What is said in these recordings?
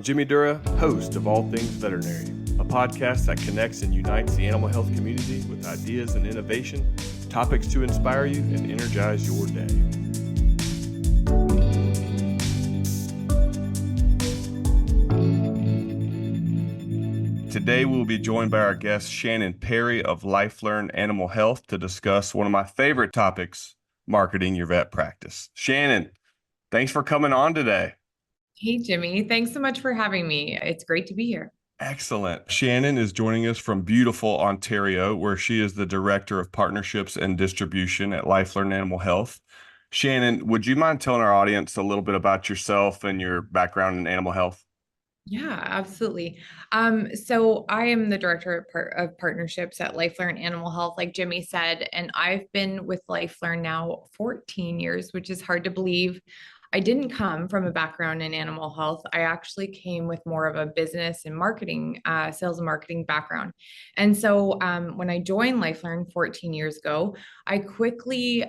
Jimmy Dura, host of All Things Veterinary, a podcast that connects and unites the animal health community with ideas and innovation, topics to inspire you and energize your day. Today, we'll be joined by our guest, Shannon Perry of LifeLearn Animal Health, to discuss one of my favorite topics, marketing your vet practice. Shannon, thanks for coming on today. Hey, Jimmy. Thanks so much for having me. It's great to be here. Excellent. Shannon is joining us from beautiful Ontario, where she is the Director of Partnerships and Distribution at LifeLearn Animal Health. Shannon, would you mind telling our audience a little bit about yourself and your background in animal health? Yeah, absolutely. So I am the Director of Partnerships at LifeLearn Animal Health, like Jimmy said, and I've been with LifeLearn now 14 years, which is hard to believe. I didn't come from a background in animal health. I actually came with more of a business and marketing, sales and marketing background. And so when I joined LifeLearn 14 years ago, I quickly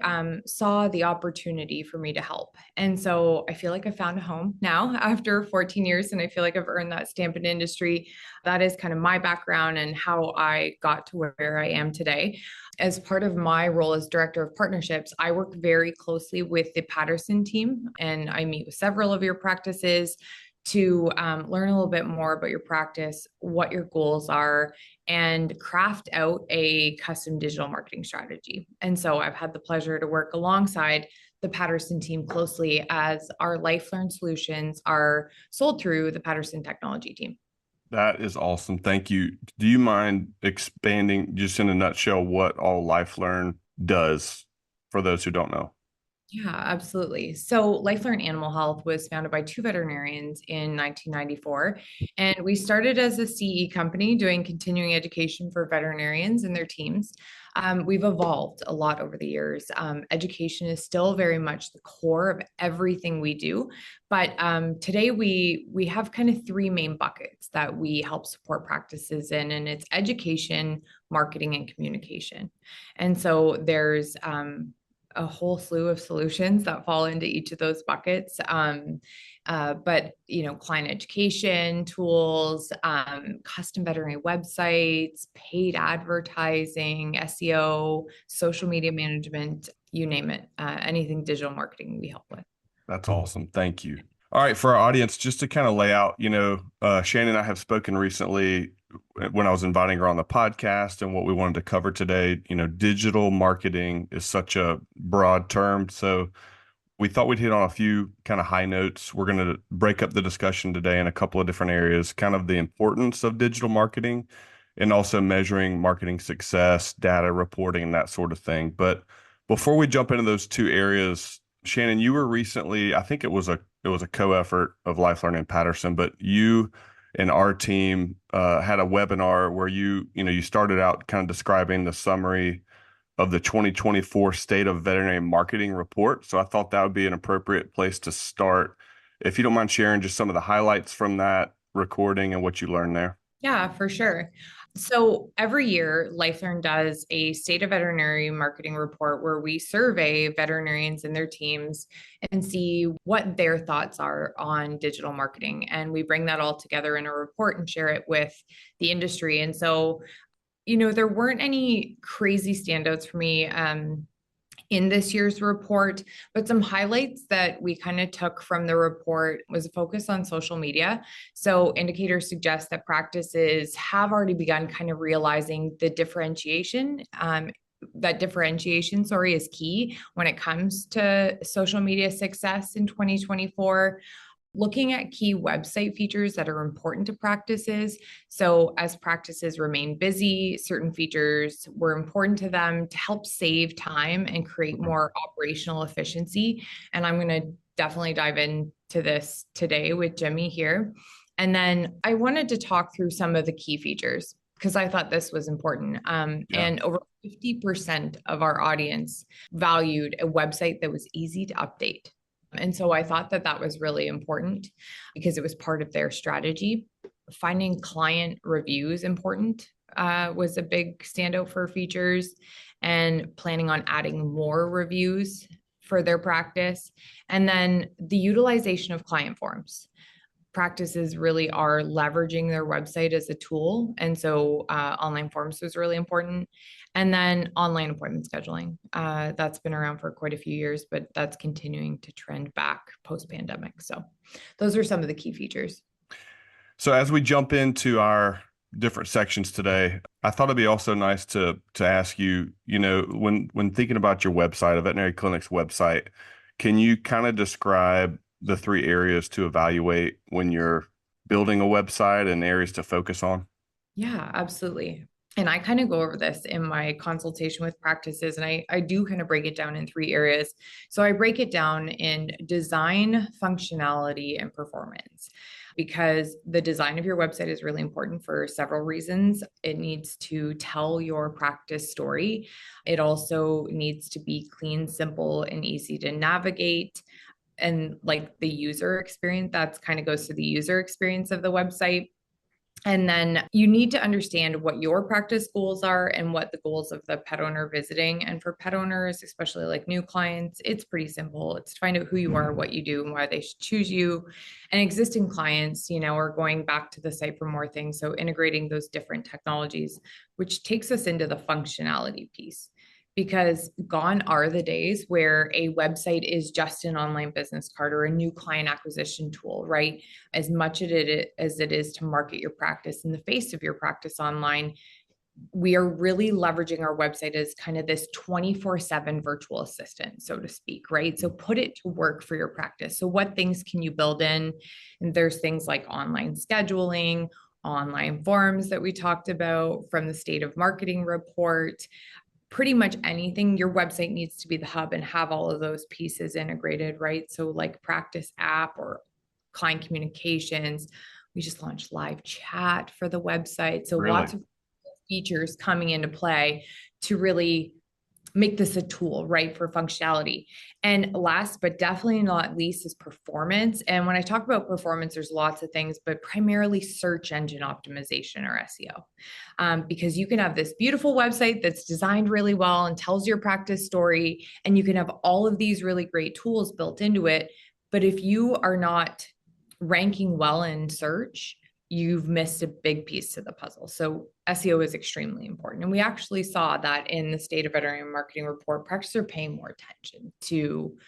saw the opportunity for me to help. And so I feel like I found a home now after 14 years, and I feel like I've earned that stamp in industry. That is kind of my background and how I got to where I am today. As part of my role as Director of Partnerships, I work very closely with the Patterson team, and I meet with several of your practices to learn a little bit more about your practice, what your goals are, and craft out a custom digital marketing strategy. And so I've had the pleasure to work alongside the Patterson team closely as our LifeLearn solutions are sold through the Patterson technology team. That is awesome. Thank you. Do you mind expanding just in a nutshell what all LifeLearn does for those who don't know? Yeah, absolutely. So LifeLearn Animal Health was founded by two veterinarians in 1994. And we started as a CE company doing continuing education for veterinarians and their teams. We've evolved a lot over the years. Education is still very much the core of everything we do. But today we have kind of three main buckets that we help support practices in, and it's education, marketing, and communication. And so there's a whole slew of solutions that fall into each of those buckets. But client education tools, custom veterinary websites, paid advertising, SEO, social media management, you name it, anything digital marketing we help with. That's awesome. Thank you. All right, for our audience, just to kind of lay out, Shannon and I have spoken recently when I was inviting her on the podcast, and what we wanted to cover today. Digital marketing is such a broad term. So we thought we'd hit on a few kind of high notes. We're going to break up the discussion today in a couple of different areas, kind of the importance of digital marketing and also measuring marketing success, data reporting, and that sort of thing. But before we jump into those two areas, Shannon, you were recently, I think it was a co-effort of LifeLearn and Patterson, but you and our team had a webinar where you started out kind of describing the summary of the 2024 State of Veterinary Marketing Report. So I thought that would be an appropriate place to start. If you don't mind sharing just some of the highlights from that recording and what you learned there. Yeah, for sure. So every year, LifeLearn does a State of Veterinary Marketing Report where we survey veterinarians and their teams and see what their thoughts are on digital marketing. And we bring that all together in a report and share it with the industry. And so, there weren't any crazy standouts for me in this year's report, but some highlights that we kind of took from the report was a focus on social media. So indicators suggest that practices have already begun kind of realizing the differentiation. That differentiation, is key when it comes to social media success in 2024. Looking at key website features that are important to practices. So as practices remain busy, certain features were important to them to help save time and create more operational efficiency. And I'm going to definitely dive into this today with Jimmy here. And then I wanted to talk through some of the key features because I thought this was important. And over 50% of our audience valued a website that was easy to update. And so I thought that was really important because it was part of their strategy. Finding client reviews important was a big standout for features, and planning on adding more reviews for their practice. And then the utilization of client forms. practices really are leveraging their website as a tool. And so online forms was really important. And then online appointment scheduling. That's been around for quite a few years, but that's continuing to trend back post-pandemic. So those are some of the key features. So as we jump into our different sections today, I thought it'd be also nice to ask you, when thinking about your website, a veterinary clinic's website, can you kind of describe the three areas to evaluate when you're building a website and areas to focus on? Yeah, absolutely. And I kind of go over this in my consultation with practices, and I do kind of break it down in three areas. So I break it down in design, functionality, and performance, because the design of your website is really important for several reasons. It needs to tell your practice story. It also needs to be clean, simple, and easy to navigate. And like the user experience, that's kind of goes to the user experience of the website. And then you need to understand what your practice goals are and what the goals of the pet owner visiting. And for pet owners, especially like new clients, it's pretty simple. It's to find out who you are, what you do, and why they should choose you. And existing clients, are going back to the site for more things. So integrating those different technologies, which takes us into the functionality piece, because gone are the days where a website is just an online business card or a new client acquisition tool, right? As much as it is to market your practice in the face of your practice online, we are really leveraging our website as kind of this 24/7 virtual assistant, so to speak, right? So put it to work for your practice. So what things can you build in? And there's things like online scheduling, online forms that we talked about from the state of marketing report. Pretty much anything, your website needs to be the hub and have all of those pieces integrated, right? So like practice app or client communications. We just launched live chat for the website. So Really? lots of features coming into play to really make this a tool, right, for functionality. And last, but definitely not least, is performance. And when I talk about performance, there's lots of things, but primarily search engine optimization or SEO. Because you can have this beautiful website that's designed really well and tells your practice story, and you can have all of these really great tools built into it. But if you are not ranking well in search, you've missed a big piece to the puzzle. So SEO is extremely important. And we actually saw that in the State of Veterinary Marketing Report, practices are paying more attention to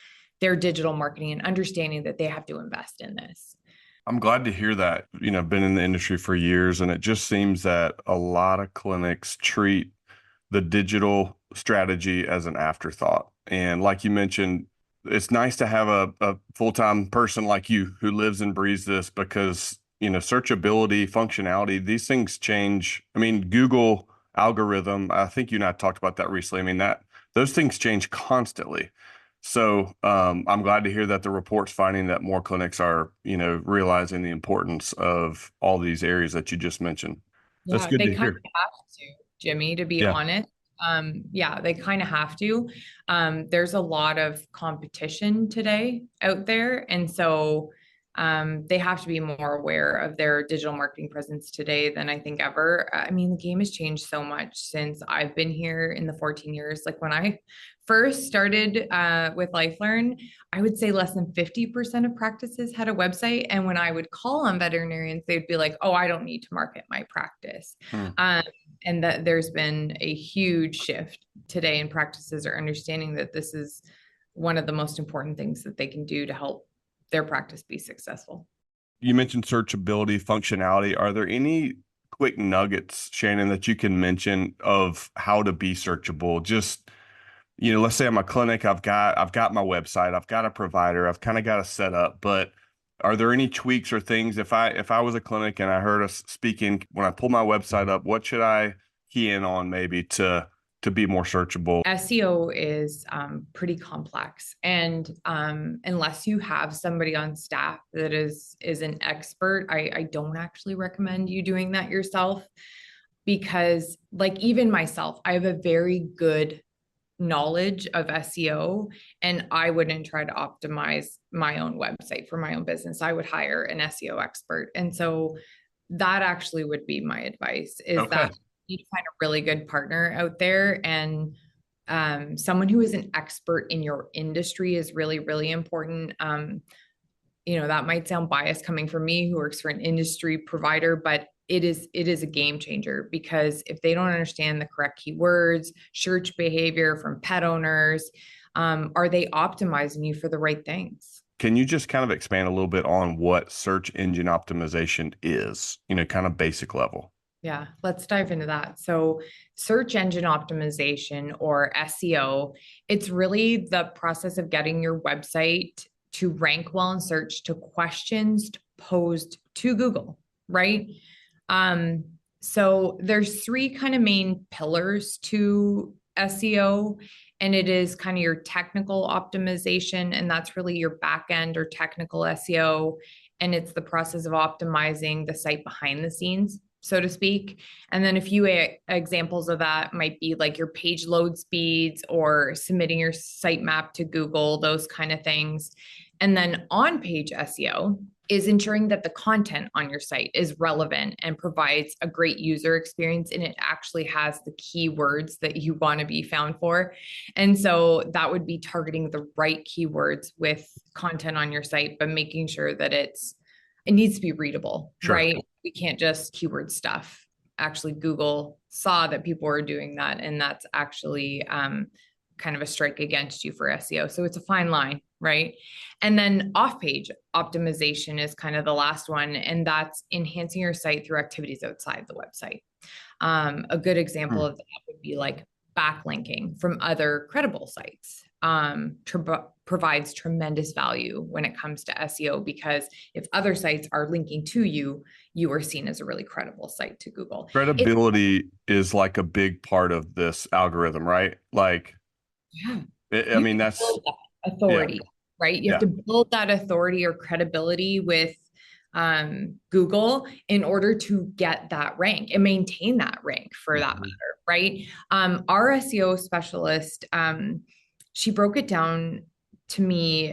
their digital marketing and understanding that they have to invest in this. I'm glad to hear that. I've been in the industry for years, and it just seems that a lot of clinics treat the digital strategy as an afterthought. And like you mentioned, it's nice to have a full-time person like you who lives and breathes this, because, searchability, functionality, these things change. I mean, Google algorithm, I think you and I talked about that recently. I mean, that those things change constantly. So I'm glad to hear that the report's finding that more clinics are, realizing the importance of all these areas that you just mentioned. That's Yeah, good they to kind hear. of have to, Jimmy, to be Yeah. honest. Yeah, they kind of have to. There's a lot of competition today out there. And so they have to be more aware of their digital marketing presence today than I think ever. I mean, the game has changed so much since I've been here in the 14 years. Like when I first started with LifeLearn, I would say less than 50% of practices had a website. And when I would call on veterinarians, they'd be like, oh, I don't need to market my practice. Hmm. And that there's been a huge shift today, and practices are understanding that this is one of the most important things that they can do to help their practice be successful. You mentioned searchability, functionality. Are there any quick nuggets, Shannon, that you can mention of how to be searchable? Just, let's say I'm a clinic, I've got my website, I've got a provider, I've kind of got a setup, but are there any tweaks or things if I was a clinic and I heard us speaking when I pull my website up, what should I key in on maybe to be more searchable? SEO is pretty complex, and unless you have somebody on staff that is an expert, I don't actually recommend you doing that yourself, because like even myself, I have a very good knowledge of SEO, and I wouldn't try to optimize my own website for my own business. I would hire an SEO expert. And so that actually would be my advice, is Okay. that you need to find a really good partner out there, and someone who is an expert in your industry is really, really important. that might sound biased coming from me who works for an industry provider, but it is a game changer, because if they don't understand the correct keywords, search behavior from pet owners, are they optimizing you for the right things? Can you just kind of expand a little bit on what search engine optimization is, kind of basic level? Yeah, let's dive into that. So, search engine optimization, or SEO, it's really the process of getting your website to rank well in search to questions posed to Google, right? Um, so there's three kind of main pillars to SEO, and it is kind of your technical optimization, and that's really your back end or technical SEO, and it's the process of optimizing the site behind the scenes, so to speak. And then a few examples of that might be like your page load speeds or submitting your sitemap to Google, those kind of things. And then on page SEO is ensuring that the content on your site is relevant and provides a great user experience, and it actually has the keywords that you want to be found for. And so that would be targeting the right keywords with content on your site, but making sure that it needs to be readable, Sure. right? We can't just keyword stuff. Actually, Google saw that people were doing that, and that's actually kind of a strike against you for SEO. So it's a fine line, right? And then off page optimization is kind of the last one, and that's enhancing your site through activities outside the website. A good example of that would be like backlinking from other credible sites. Provides tremendous value when it comes to SEO, because if other sites are linking to you, you are seen as a really credible site to Google. Credibility is like a big part of this algorithm, right? Like, Yeah, I you mean, have to that's, build that yeah, authority, right? You have yeah. to build that authority or credibility with Google in order to get that rank and maintain that rank, for that matter, right? Our SEO specialist, she broke it down to me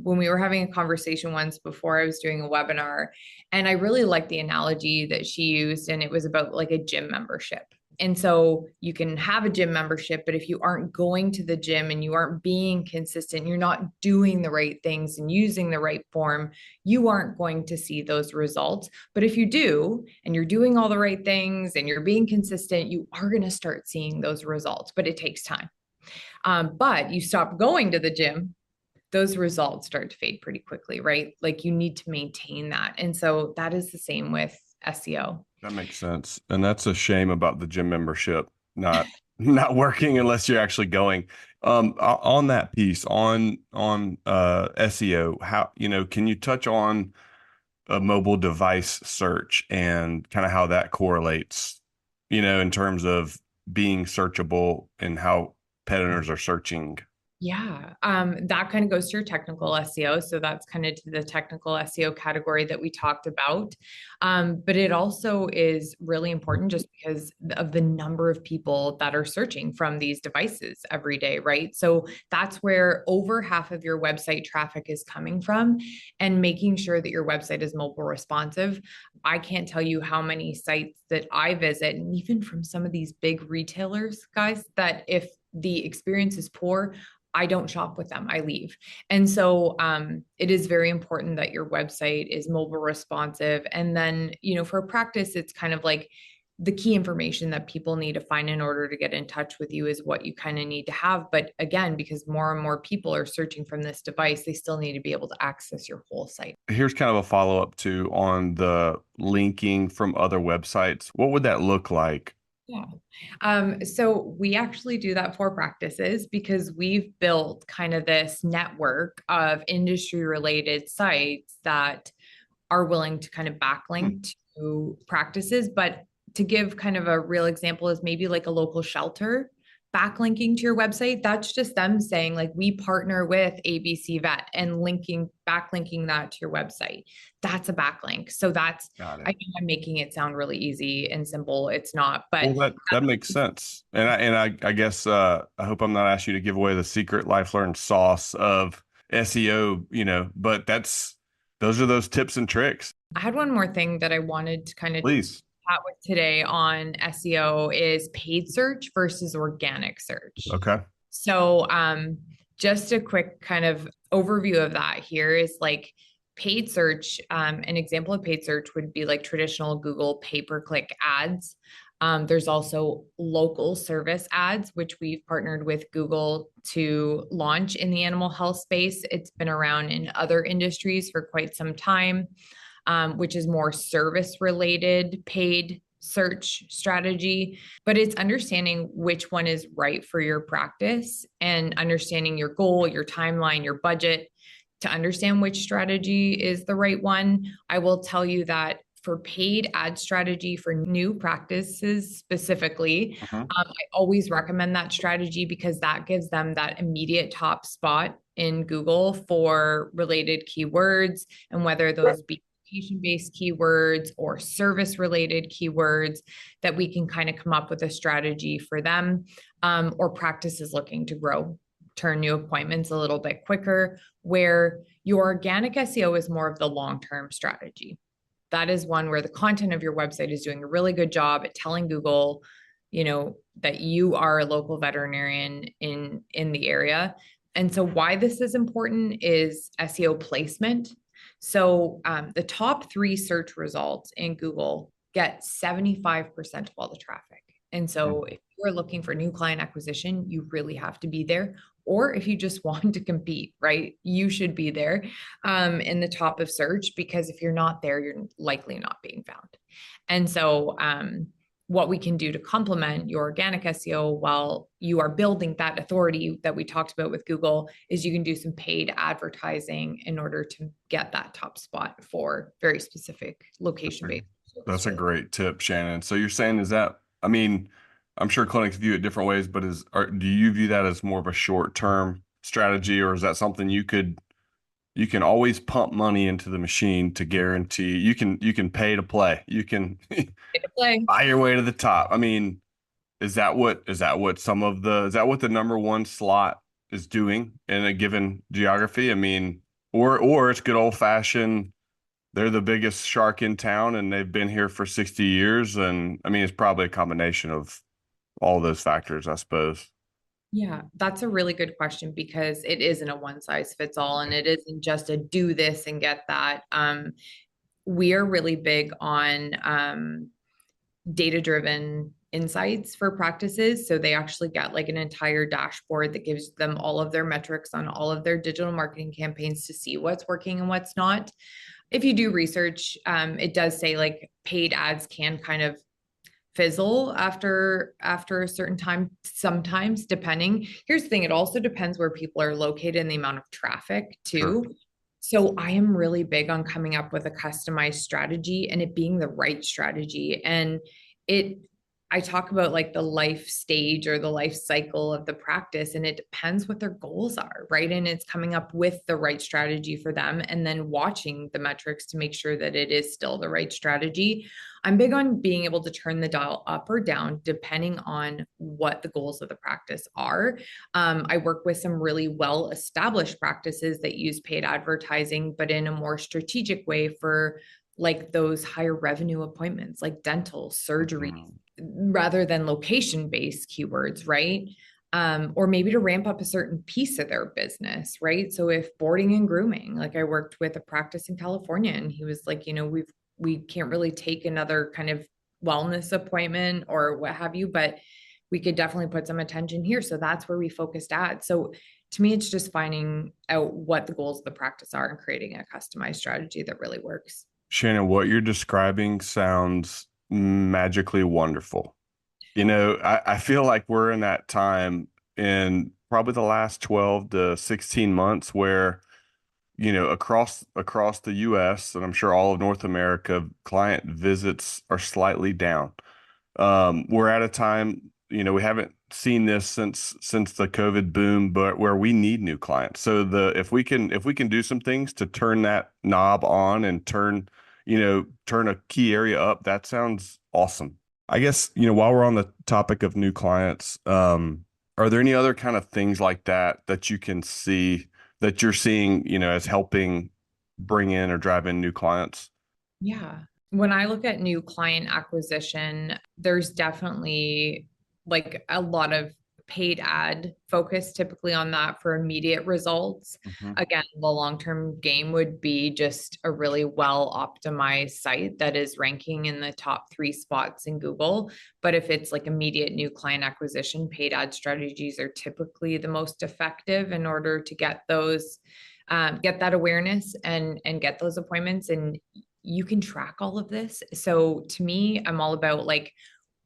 when we were having a conversation once before I was doing a webinar. And I really liked the analogy that she used, and it was about like a gym membership. And so you can have a gym membership, but if you aren't going to the gym and you aren't being consistent, you're not doing the right things and using the right form, you aren't going to see those results. But if you do, and you're doing all the right things and you're being consistent, you are going to start seeing those results, but it takes time. But you stop going to the gym, those results start to fade pretty quickly, right? Like you need to maintain that. And so that is the same with SEO. That makes sense. And that's a shame about the gym membership not working unless you're actually going. On that piece, on SEO, how, can you touch on a mobile device search and kind of how that correlates, in terms of being searchable and how pet owners are searching? Yeah, that kind of goes to your technical SEO. So that's kind of to the technical SEO category that we talked about. But it also is really important just because of the number of people that are searching from these devices every day, right? So that's where over half of your website traffic is coming from, and making sure that your website is mobile responsive. I can't tell you how many sites that I visit, and even from some of these big retailers, guys, that if the experience is poor, I don't shop with them, I leave. And so it is very important that your website is mobile responsive. And then, for a practice, it's kind of like the key information that people need to find in order to get in touch with you is what you kind of need to have. But again, because more and more people are searching from this device, they still need to be able to access your whole site. Here's kind of a follow-up to on the linking from other websites. What would that look like? Yeah. So we actually do that for practices because we've built kind of this network of industry related sites that are willing to kind of backlink to practices. But to give kind of a real example is maybe like a local shelter backlinking to your website. That's just them saying like, we partner with ABC Vet, and backlinking that to your website. That's a backlink. So that's, Got I it. know I'm making it sound really easy and simple. It's not, but Well, that makes sense. And I guess I hope I'm not asking you to give away the secret LifeLearn sauce of SEO, but those are those tips and tricks. I had one more thing that I wanted to kind of Please. chat with today on SEO is paid search versus organic search. Okay. So, just a quick kind of overview of that here is like paid search, an example of paid search would be like traditional Google pay-per-click ads. There's also local service ads, which we've partnered with Google to launch in the animal health space. It's been around in other industries for quite some time, which is more service related paid search strategy. But it's understanding which one is right for your practice and understanding your goal, your timeline, your budget to understand which strategy is the right one. I will tell you that for paid ad strategy for new practices specifically, Mhm. I always recommend that strategy because that gives them that immediate top spot in Google for related keywords, and whether those be patient-based keywords or service-related keywords, that we can kind of come up with a strategy for them, or practices looking to grow, turn new appointments a little bit quicker, where your organic SEO is more of the long-term strategy. That is one where the content of your website is doing a really good job at telling Google, that you are a local veterinarian in the area. And so why this is important is SEO placement. So the top 3 search results in Google get 75% of all the traffic. And so if you're looking for new client acquisition, you really have to be there. Or if you just want to compete, right, you should be there in the top of search, because if you're not there, you're likely not being found. And so what we can do to complement your organic SEO while you are building that authority that we talked about with Google is you can do some paid advertising in order to get that top spot for very specific location-based. That's a great tip, Shannon. So you're saying is that, I mean, I'm sure clinics view it different ways, but do you view that as more of a short-term strategy, or is that something you can always pump money into the machine to guarantee you can pay to play. You can Play. buy your way to the top. I mean, is that what the number one slot is doing in a given geography? I mean, or it's good old fashioned, they're the biggest shark in town and they've been here for 60 years. And I mean, it's probably a combination of all those factors, I suppose. Yeah, that's a really good question because it isn't a one size fits all, and it isn't just a do this and get that. We are really big on data driven insights for practices. So they actually get like an entire dashboard that gives them all of their metrics on all of their digital marketing campaigns to see what's working and what's not. If you do research, it does say like paid ads can kind of fizzle after a certain time, sometimes, depending. Here's the thing, it also depends where people are located and the amount of traffic Sure. too. So I am really big on coming up with a customized strategy and it being the right strategy. And it I talk about like the life stage or the life cycle of the practice, and it depends what their goals are, right? And it's coming up with the right strategy for them and then watching the metrics to make sure that it is still the right strategy. I'm big on being able to turn the dial up or down depending on what the goals of the practice are. I work with some really well established practices that use paid advertising, but in a more strategic way for like those higher revenue appointments, like dental, surgery, Mhm. rather than location based keywords, right? Or maybe to ramp up a certain piece of their business, right? So if boarding and grooming, like I worked with a practice in California, and he was like, we can't really take another kind of wellness appointment or what have you, but we could definitely put some attention here. So that's where we focused at. So to me, it's just finding out what the goals of the practice are and creating a customized strategy that really works. Shannon, what you're describing sounds magically wonderful. I feel like we're in that time in probably the last 12 to 16 months where, across the US and I'm sure all of North America, client visits are slightly down. We're at a time, we haven't seen this since the COVID boom, but where we need new clients. So if we can do some things to turn that knob on and turn a key area up, that sounds awesome. I guess, while we're on the topic of new clients, are there any other kind of things like that you can see that you're seeing, as helping bring in or drive in new clients? Yeah. When I look at new client acquisition, there's definitely like a lot of paid ad focus typically on that for immediate results. Hmm. Again, the long-term game would be just a really well optimized site that is ranking in the top 3 spots in Google. But if it's like immediate new client acquisition, paid ad strategies are typically the most effective in order to get those, get that awareness and get those appointments. And you can track all of this. So to me, I'm all about like,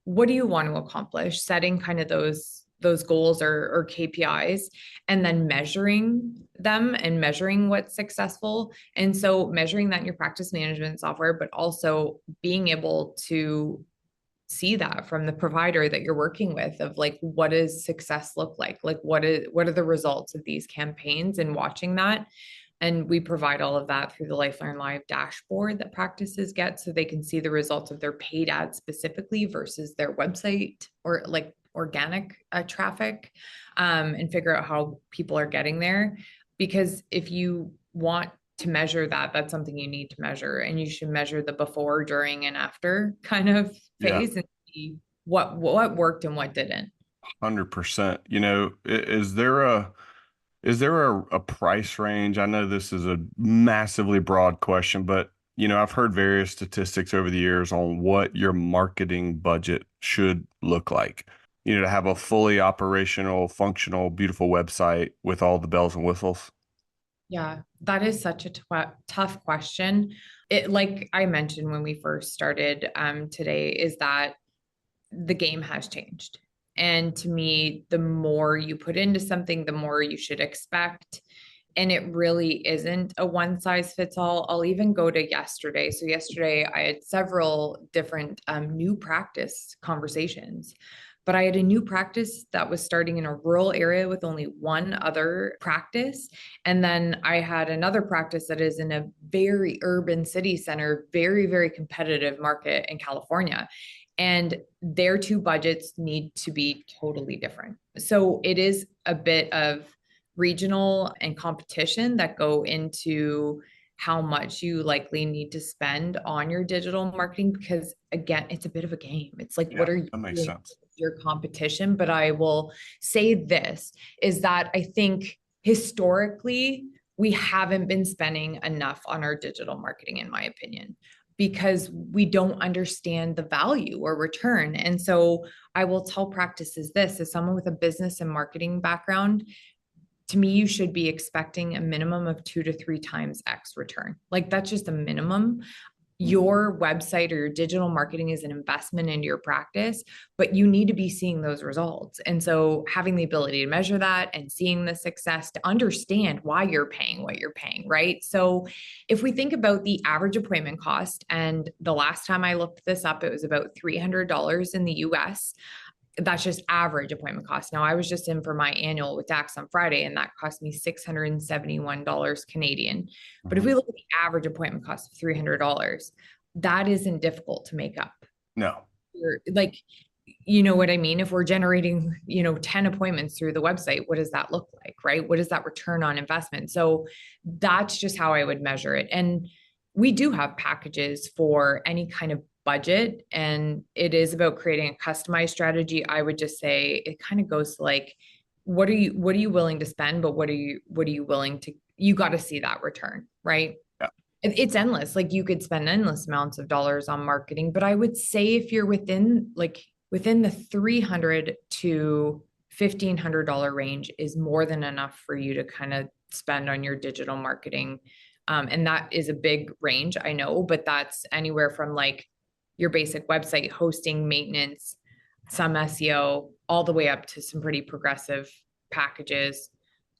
what do you want to accomplish? Setting kind of those goals or KPIs, and then measuring them and measuring what's successful. And so measuring that in your practice management software, but also being able to see that from the provider that you're working with of like, what does success look like what are the results of these campaigns, and watching that. And we provide all of that through the LifeLearn Live dashboard that practices get, so they can see the results of their paid ads specifically versus their website or like organic traffic, and figure out how people are getting there. Because if you want to measure that, that's something you need to measure, and you should measure the before, during, and after kind of Yeah. phase, and see what worked and what didn't. 100%. Is there a price range? I know this is a massively broad question, but I've heard various statistics over the years on what your marketing budget should look like. To have a fully operational, functional, beautiful website with all the bells and whistles. Yeah, that is such a tough question. It, like I mentioned when we first started today, is that the game has changed. And to me, the more you put into something, the more you should expect. And it really isn't a one size fits all. I'll even go to yesterday. So, yesterday, I had several different new practice conversations. But I had a new practice that was starting in a rural area with only one other practice. And then I had another practice that is in a very urban city center, very, very competitive market in California. And their two budgets need to be totally different. So it is a bit of regional and competition that go into how much you likely need to spend on your digital marketing, because again, it's a bit of a game. It's like, Yeah, what are you that makes doing sense. with your competition? But I will say this is that I think historically we haven't been spending enough on our digital marketing, in my opinion, because we don't understand the value or return. And so I will tell practices this, as someone with a business and marketing background, to me, you should be expecting a minimum of 2 to 3 times X return. Like, that's just a minimum. Your website or your digital marketing is an investment into your practice, but you need to be seeing those results. And so having the ability to measure that and seeing the success to understand why you're paying what you're paying, right? So if we think about the average appointment cost, and the last time I looked this up, it was about $300 in the US. That's just average appointment cost. Now, I was just in for my annual with Dax on Friday, and that cost me $671 Canadian. But if Mhm. we look at the average appointment cost of $300, that isn't difficult to make up. No. Like, you know what I mean? If we're generating, 10 appointments through the website, what does that look like, right? What is that return on investment? So that's just how I would measure it. And we do have packages for any kind of budget, and it is about creating a customized strategy. I would just say it kind of goes to like, what are you willing to spend, but what are you willing to, you got to see that return, right? Yeah. It's endless. Like, you could spend endless amounts of dollars on marketing, but I would say if you're within the 300 to $1,500 range is more than enough for you to kind of spend on your digital marketing. And that is a big range, I know, but that's anywhere from like your basic website hosting, maintenance, some SEO, all the way up to some pretty progressive packages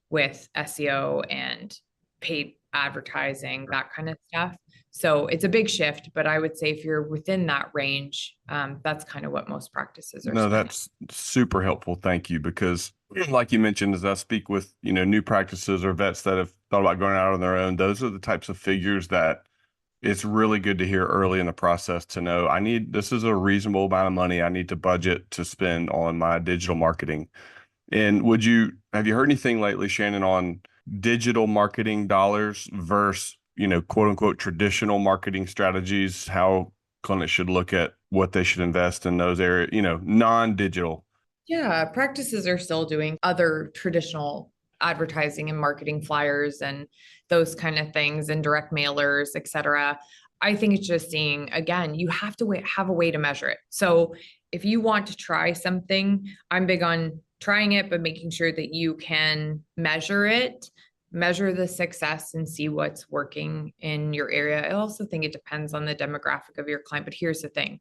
with SEO and paid advertising, that kind of stuff. So it's a big shift, but I would say if you're within that range, that's kind of what most practices are No, spending. that's super helpful. Thank you. Because like you mentioned, as I speak with, new practices or vets that have thought about going out on their own, those are the types of figures that it's really good to hear early in the process to know this is a reasonable amount of money I need to budget to spend on my digital marketing. And have you heard anything lately, Shannon, on digital marketing dollars versus, quote unquote, traditional marketing strategies, how clinics should look at what they should invest in those areas, non-digital? Yeah, practices are still doing other traditional advertising and marketing flyers and those kind of things and direct mailers, et cetera. I think it's just seeing, again, you have to have a way to measure it. So if you want to try something, I'm big on trying it, but making sure that you can measure it, measure the success and see what's working in your area. I also think it depends on the demographic of your client. But here's the thing,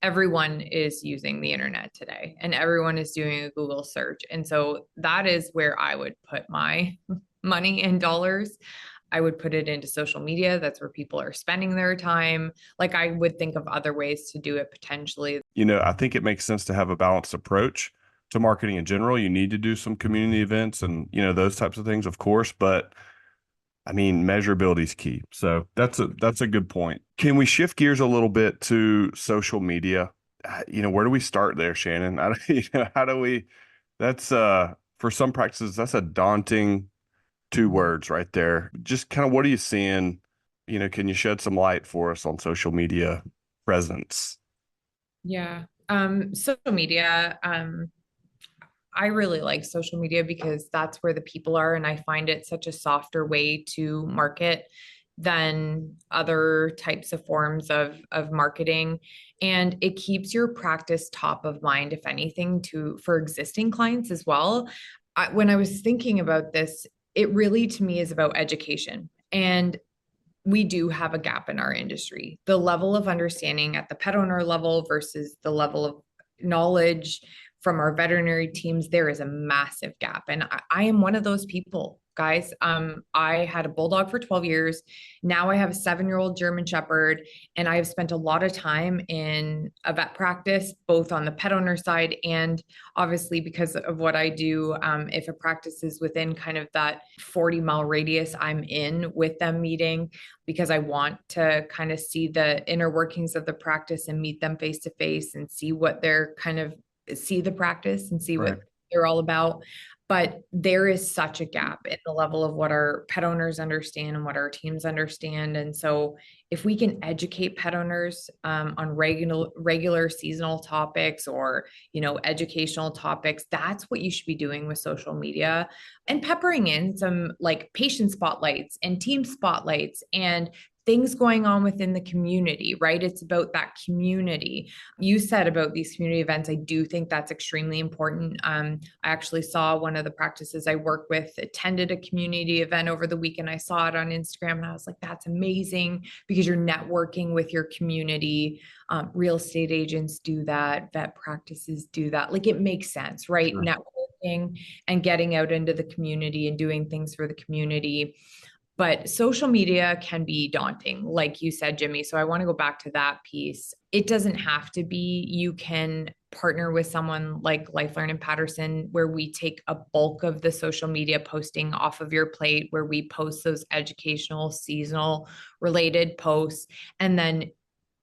everyone is using the internet today and everyone is doing a Google search. And so that is where I would put my money and dollars. I would put it into social media. That's where people are spending their time. Like I would think of other ways to do it potentially. I think it makes sense to have a balanced approach to marketing in general. You need to do some community events and, those types of things, of course, but I mean, measurability is key. So that's a good point. Can we shift gears a little bit to social media? Where do we start there, Shannon? How do we, that's for some practices, that's a daunting two words right there. Just kind of what are you seeing? Can you shed some light for us on social media presence? Yeah. Social media, I really like social media because that's where the people are. And I find it such a softer way to market than other types of forms of marketing. And it keeps your practice top of mind, if anything, for existing clients as well. When I was thinking about this, it really to me is about education. And we do have a gap in our industry. The level of understanding at the pet owner level versus the level of knowledge from our veterinary teams, there is a massive gap. And I am one of those people, guys. I had a bulldog for 12 years. Now I have a 7-year-old German Shepherd, and I have spent a lot of time in a vet practice, both on the pet owner side and obviously because of what I do. If a practice is within kind of that 40-mile radius, I'm in with them meeting because I want to kind of see the inner workings of the practice and meet them face to face and see what they're kind of see the practice and see Right. what they're all about. But there is such a gap in the level of what our pet owners understand and what our teams understand. And so if we can educate pet owners on regular seasonal topics or, educational topics, that's what you should be doing with social media and peppering in some like patient spotlights and team spotlights and things going on within the community, right? It's about that community. You said about these community events. I do think that's extremely important. I actually saw one of the practices I work with attended a community event over the weekend. I saw it on Instagram and I was like, that's amazing because you're networking with your community. Real estate agents do that, vet practices do that. Like it makes sense, right? Sure. Networking and getting out into the community and doing things for the community. But social media can be daunting, like you said, Jimmy. So I want to go back to that piece. It doesn't have to be. You can partner with someone like LifeLearn and Patterson, where we take a bulk of the social media posting off of your plate, where we post those educational, seasonal related posts. And then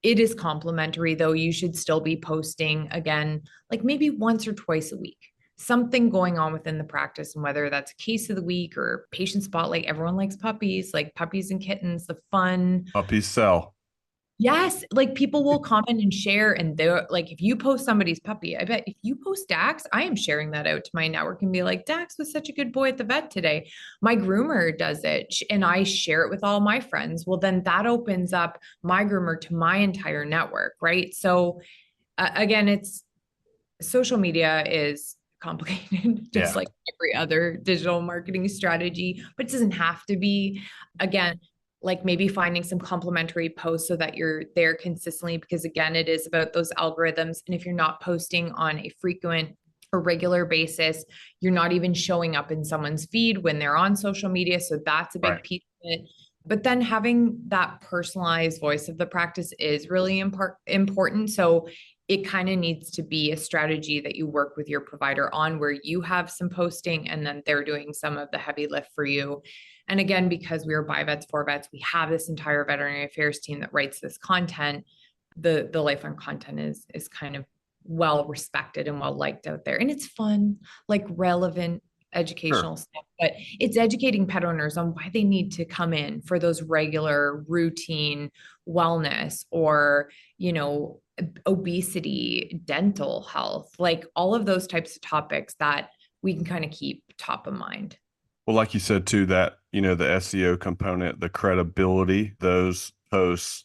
it is complimentary, though. You should still be posting again, like maybe once or twice a week, something going on within the practice, and whether that's a case of the week or patient spotlight. Everyone likes puppies, like puppies and kittens, the fun. Puppies sell. Yes, like people will comment and share, and they're like, if you post somebody's puppy, I bet if you post Dax, I am sharing that out to my network and be like, Dax was such a good boy at the vet today. My groomer does it, and I share it with all my friends. Well, then that opens up my groomer to my entire network, right? So, again, it's social media is complicated, just Yeah. like every other digital marketing strategy, but it doesn't have to be. Again, like maybe finding some complementary posts so that you're there consistently, because again, it is about those algorithms. And if you're not posting on a frequent or regular basis, you're not even showing up in someone's feed when they're on social media. So that's a Right. big piece of it. But then having that personalized voice of the practice is really important. So it kind of needs to be a strategy that you work with your provider on, where you have some posting and then they're doing some of the heavy lift for you. And again, because we are by vets for vets, we have this entire veterinary affairs team that writes this content. The LifeLearn content is kind of well respected and well liked out there. And it's fun, like relevant Sure. educational stuff, but it's educating pet owners on why they need to come in for those regular routine wellness or, obesity, dental health, like all of those types of topics that we can kind of keep top of mind. Well, like you said too, that, the SEO component, the credibility, those posts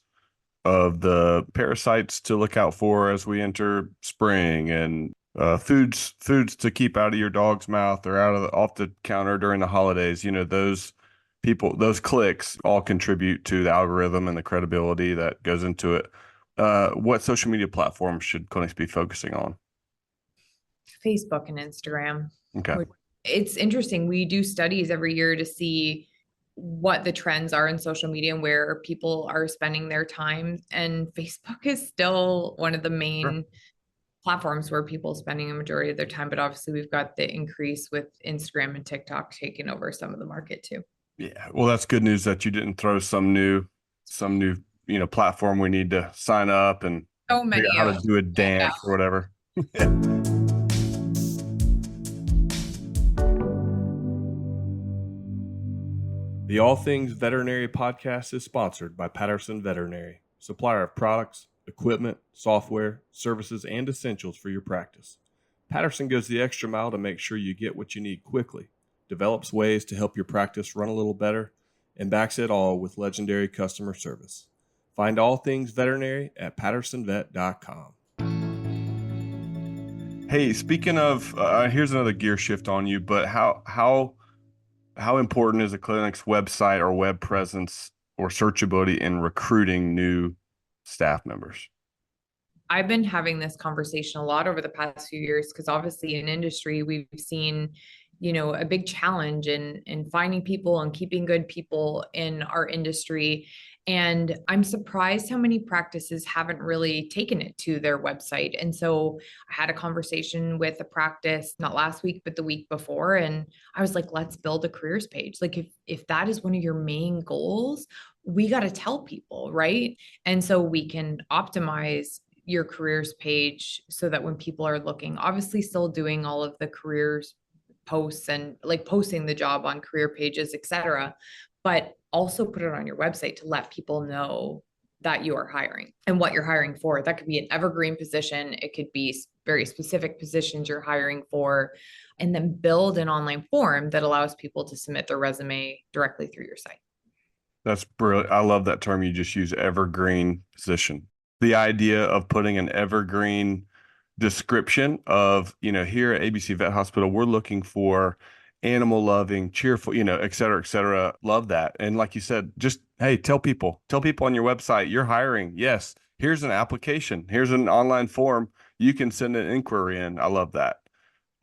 of the parasites to look out for as we enter spring, and foods to keep out of your dog's mouth or out of off the counter during the holidays. Those people, those clicks all contribute to the algorithm and the credibility that goes into it. What social media platforms should clinics be focusing on? Facebook and Instagram. Okay. It's interesting. We do studies every year to see what the trends are in social media and where people are spending their time. And Facebook is still one of the Sure. main platforms where people are spending a majority of their time. But obviously, we've got the increase with Instagram and TikTok taking over some of the market too. Yeah. Well, that's good news that you didn't throw some new, platform we need to sign up and So figure many out of how to do a them. dance or whatever. The All Things Veterinary podcast is sponsored by Patterson Veterinary, supplier of products, equipment, software, services, and essentials for your practice. Patterson goes the extra mile to make sure you get what you need quickly, develops ways to help your practice run a little better, and backs it all with legendary customer service. Find All Things Veterinary at pattersonvet.com. Hey, speaking of, here's another gear shift on you, but how important is a clinic's website or web presence or searchability in recruiting new staff members? I've been having this conversation a lot over the past few years because obviously in industry we've seen, a big challenge in finding people and keeping good people in our industry. And I'm surprised how many practices haven't really taken it to their website. And so I had a conversation with a practice not last week, but the week before. And I was like, let's build a careers page. Like if that is one of your main goals, we got to tell people, right? And so we can optimize your careers page so that when people are looking, obviously still doing all of the careers posts and like posting the job on career pages, etc., but also put it on your website to let people know that you are hiring and what you're hiring for. That could be an evergreen position. It could be very specific positions you're hiring for, and then build an online form that allows people to submit their resume directly through your site. That's brilliant. I love that term you just use, evergreen position. The idea of putting an evergreen description of, here at ABC Vet Hospital, we're looking for animal loving, cheerful, et cetera, et cetera. Love that. And like you said, just, hey, tell people on your website, you're hiring. Yes. Here's an application. Here's an online form. You can send an inquiry in. I love that.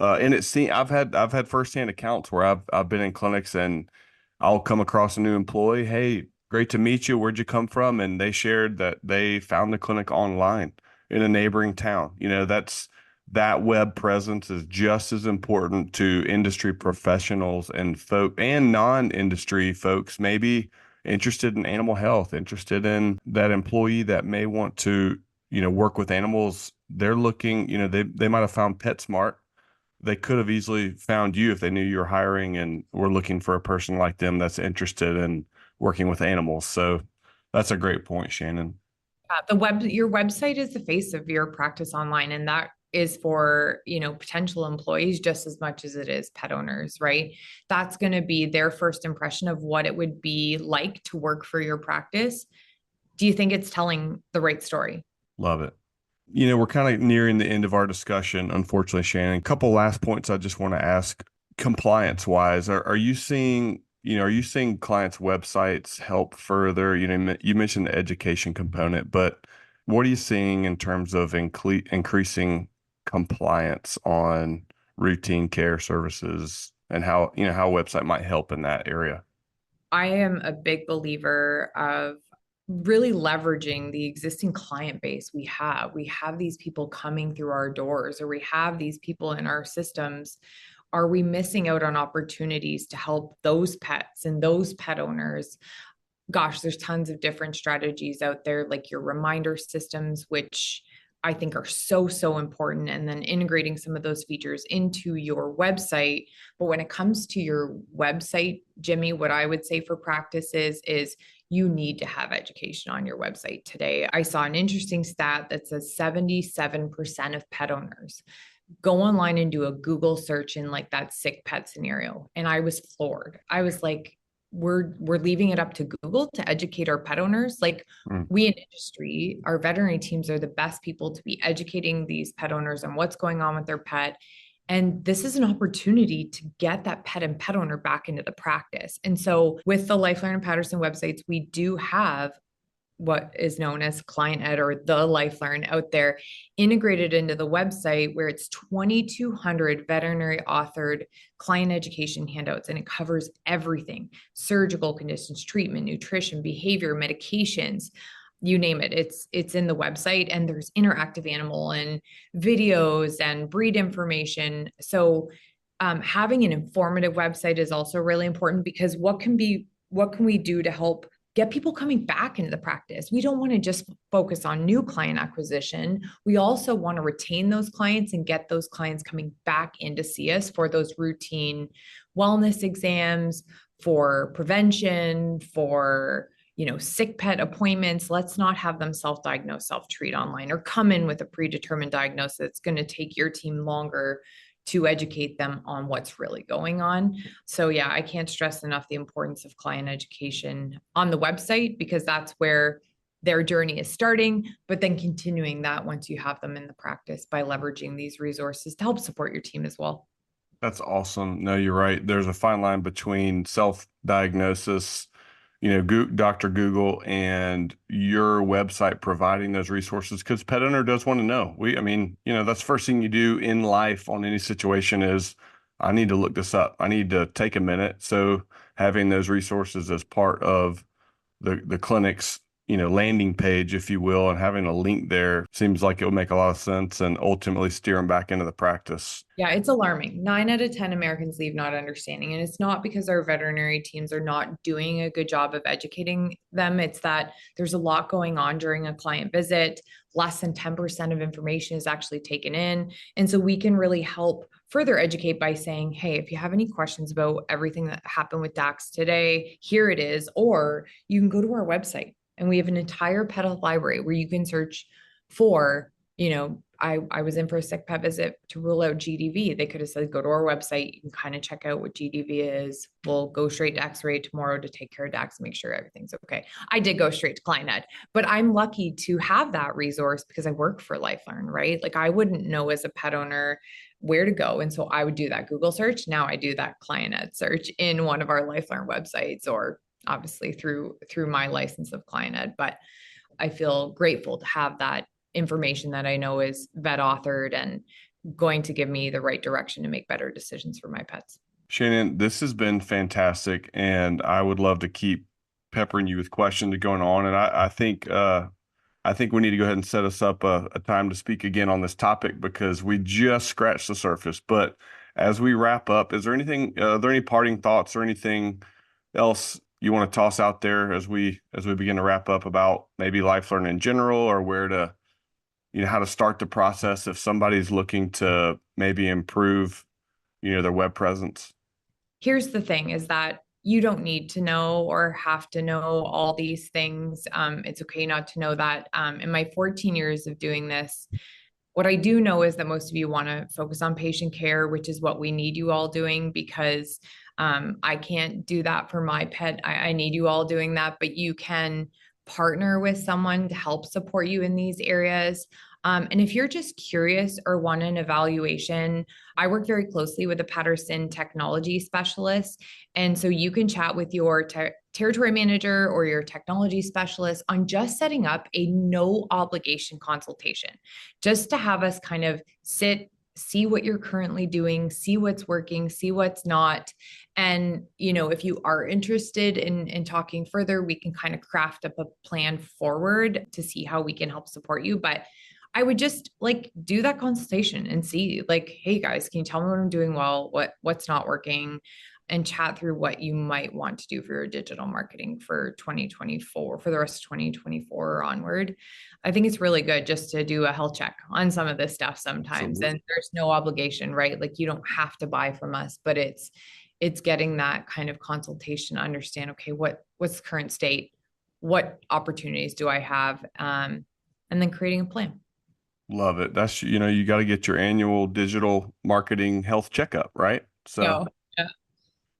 And I've had firsthand accounts where I've been in clinics and I'll come across a new employee. Hey, great to meet you. Where'd you come from? And they shared that they found the clinic online in a neighboring town. That web presence is just as important to industry professionals and folk and non-industry folks, maybe interested in animal health, interested in that employee that may want to, work with animals. They're looking, they might have found PetSmart. They could have easily found you if they knew you were hiring and were looking for a person like them that's interested in working with animals. So that's a great point, Shannon. Your website is the face of your practice online, and that is for, potential employees just as much as it is pet owners, right? That's going to be their first impression of what it would be like to work for your practice. Do you think it's telling the right story? Love it. We're kind of nearing the end of our discussion, unfortunately, Shannon. A couple last points I just want to ask compliance wise. Are you seeing clients' websites help further? You mentioned the education component, but what are you seeing in terms of increasing compliance on routine care services and how a website might help in that area? I am a big believer of really leveraging the existing client base we have. We have these people coming through our doors, or we have these people in our systems. Are we missing out on opportunities to help those pets and those pet owners? Gosh, there's tons of different strategies out there, like your reminder systems, which I think are so, so important, and then integrating some of those features into your website. But when it comes to your website, Jimmy, what I would say for practices is you need to have education on your website today. I saw an interesting stat that says 77% of pet owners go online and do a Google search in like that sick pet scenario. And I was floored. I was like, we're leaving it up to Google to educate our pet owners. Like Mm. we in industry, our veterinary teams are the best people to be educating these pet owners on what's going on with their pet. And this is an opportunity to get that pet and pet owner back into the practice. And so with the LifeLearn and Patterson websites, we do have what is known as client ed or the LifeLearn out there integrated into the website, where it's 2,200 veterinary authored client education handouts, and it covers everything: surgical conditions, treatment, nutrition, behavior, medications, you name it. It's in the website, and there's interactive animal and videos and breed information. So having an informative website is also really important, because what can we do to help get people coming back into the practice? We don't want to just focus on new client acquisition. We also want to retain those clients and get those clients coming back in to see us for those routine wellness exams, for prevention, for sick pet appointments. Let's not have them self-diagnose, self-treat online, or come in with a predetermined diagnosis that's going to take your team longer to educate them on what's really going on. So yeah, I can't stress enough the importance of client education on the website, because that's where their journey is starting, but then continuing that once you have them in the practice by leveraging these resources to help support your team as well. That's awesome. No, you're right. There's a fine line between self-diagnosis, Dr. Google, and your website providing those resources, because pet owner does want to know. That's the first thing you do in life on any situation is, I need to look this up. I need to take a minute. So having those resources as part of the clinic's, landing page, if you will, and having a link there seems like it would make a lot of sense and ultimately steer them back into the practice. Yeah, it's alarming. 9 out of 10 Americans leave not understanding. And it's not because our veterinary teams are not doing a good job of educating them. It's that there's a lot going on during a client visit. Less than 10% of information is actually taken in. And so we can really help further educate by saying, hey, if you have any questions about everything that happened with Dax today, here it is. Or you can go to our website, and we have an entire pet health library where you can search for, I was in for a sick pet visit to rule out GDV. They could have said, go to our website. You can kind of check out what GDV is. We'll go straight to X-ray tomorrow to take care of Dax and make sure everything's okay. I did go straight to client ed, but I'm lucky to have that resource because I work for LifeLearn, right? Like I wouldn't know as a pet owner where to go. And so I would do that Google search. Now I do that client ed search in one of our LifeLearn websites, or obviously through my license of client ed. But I feel grateful to have that information that I know is vet authored and going to give me the right direction to make better decisions for my pets. Shannon, this has been fantastic, and I would love to keep peppering you with questions going on. And I think we need to go ahead and set us up a time to speak again on this topic, because we just scratched the surface. But as we wrap up, is there anything, are there any parting thoughts or anything else you want to toss out there as we begin to wrap up about maybe LifeLearn in general, or where to, how to start the process if somebody's looking to maybe improve, their web presence? Here's the thing is that you don't need to know or have to know all these things. It's okay not to know that. In my 14 years of doing this, what I do know is that most of you want to focus on patient care, which is what we need you all doing, because I can't do that for my pet. I need you all doing that, but you can partner with someone to help support you in these areas. And if you're just curious or want an evaluation, I work very closely with a Patterson technology specialist. And so you can chat with your territory manager or your technology specialist on just setting up a no obligation consultation, just to have us kind of sit, see what you're currently doing, see what's working, see what's not. And, if you are interested in talking further, we can kind of craft up a plan forward to see how we can help support you. But I would just do that consultation and see hey guys, can you tell me what I'm doing well, what's not working, and chat through what you might want to do for your digital marketing for 2024, for the rest of 2024 or onward. I think it's really good just to do a health check on some of this stuff sometimes. Absolutely. And there's no obligation, right? You don't have to buy from us, but it's getting that kind of consultation to understand, okay, what's the current state? what opportunities do I have? And then creating a plan. Love it. That's, you got to get your annual digital marketing health checkup, right? So So, yeah.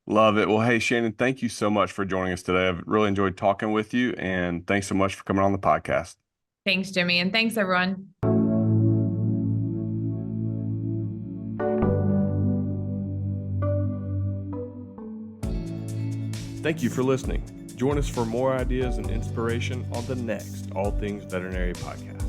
love it. Well, hey, Shannon, thank you so much for joining us today. I've really enjoyed talking with you, and thanks so much for coming on the podcast. Thanks, Jimmy. And thanks, everyone. Thank you for listening. Join us for more ideas and inspiration on the next All Things Veterinary podcast.